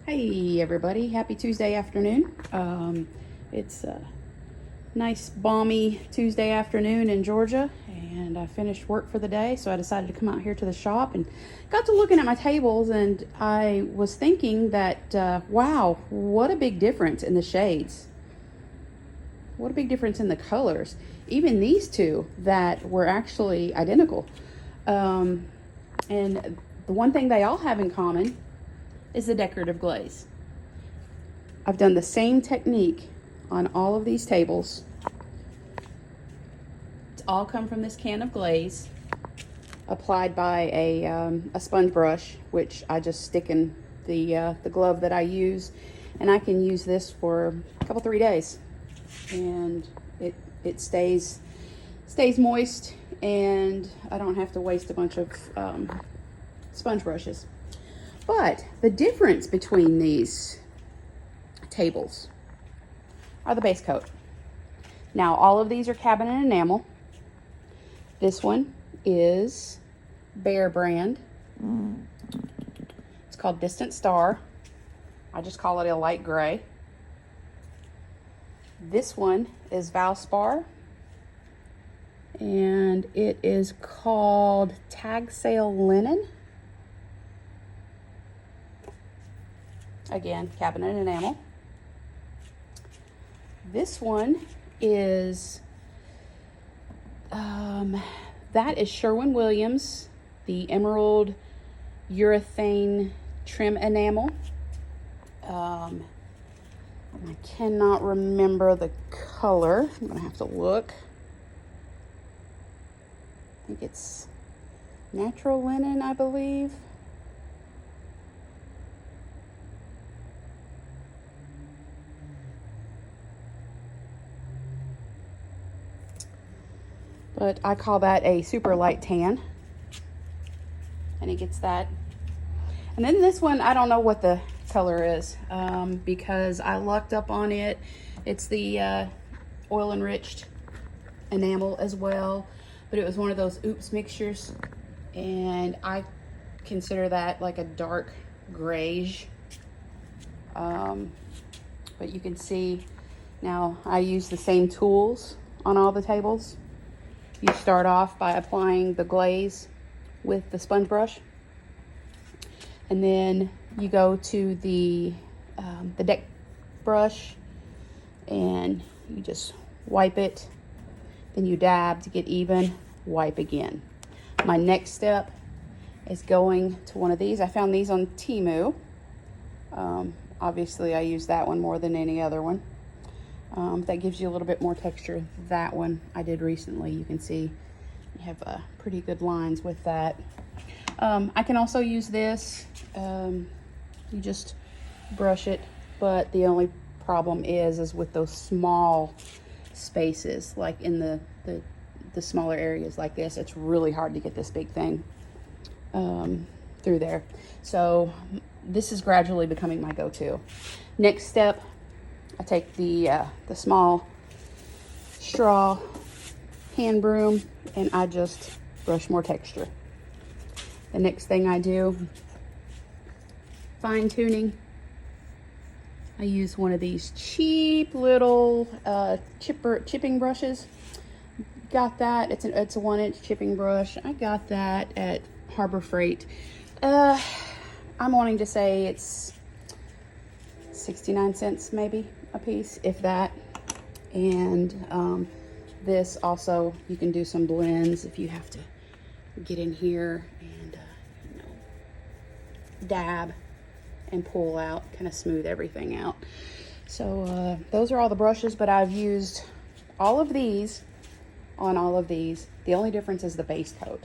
Hey everybody, happy Tuesday afternoon. It's a nice balmy Tuesday afternoon in Georgia, and I finished work for the day, so I decided to come out here to the shop and got to looking at my tables, and I was thinking that wow, what a big difference in the shades. What a big difference in the colors. Even these two that were actually identical. And the one thing they all have in common is the decorative glaze. I've done the same technique on all of these tables. It's all come from this can of glaze, applied by a sponge brush, which I just stick in the glove that I use, and I can use this for a couple, 3 days, and it stays moist, and I don't have to waste a bunch of sponge brushes. But the difference between these tables are the base coat. Now, all of these are cabinet enamel. This one is Behr brand. It's called Distant Star. I just call it a light gray. This one is Valspar, and it is called Tag Sale Linen. Again, cabinet enamel. This one is, that is Sherwin-Williams, the Emerald Urethane Trim Enamel. I cannot remember the color. I'm gonna have to look. I think it's natural linen, I believe. But I call that a super light tan, and it gets that. And then this one, I don't know what the color is, because I lucked up on it. It's the oil enriched enamel as well, but it was one of those oops mixtures, and I consider that like a dark grayish. But you can see now I use the same tools on all the tables. You start off by applying the glaze with the sponge brush, and then you go to the deck brush and you just wipe it. Then you dab to get even, wipe again. My next step is going to one of these. I found these on Temu. Obviously I use that one more than any other one. That gives you a little bit more texture. That one I did recently. You can see you have pretty good lines with that. I can also use this. You just brush it, but the only problem is with those small spaces, like in the smaller areas like this. It's really hard to get this big thing through there. So this is gradually becoming my go-to. Next step, I take the small straw hand broom and I just brush more texture. The next thing I do, fine tuning. I use one of these cheap little chipping brushes. Got that, it's a 1-inch chipping brush. I got that at Harbor Freight. I'm wanting to say it's 69 cents maybe a piece, if that. And this also, you can do some blends if you have to get in here and dab and pull out, kind of smooth everything out. So those are all the brushes, but I've used all of these on all of these. The only difference is the base coat.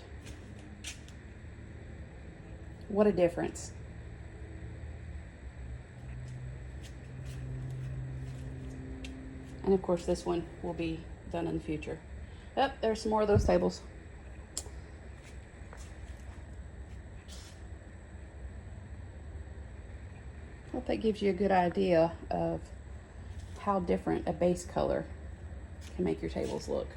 What a difference. And of course this one will be done in the future. Yep, there's some more of those tables. Hope that gives you a good idea of how different a base color can make your tables look.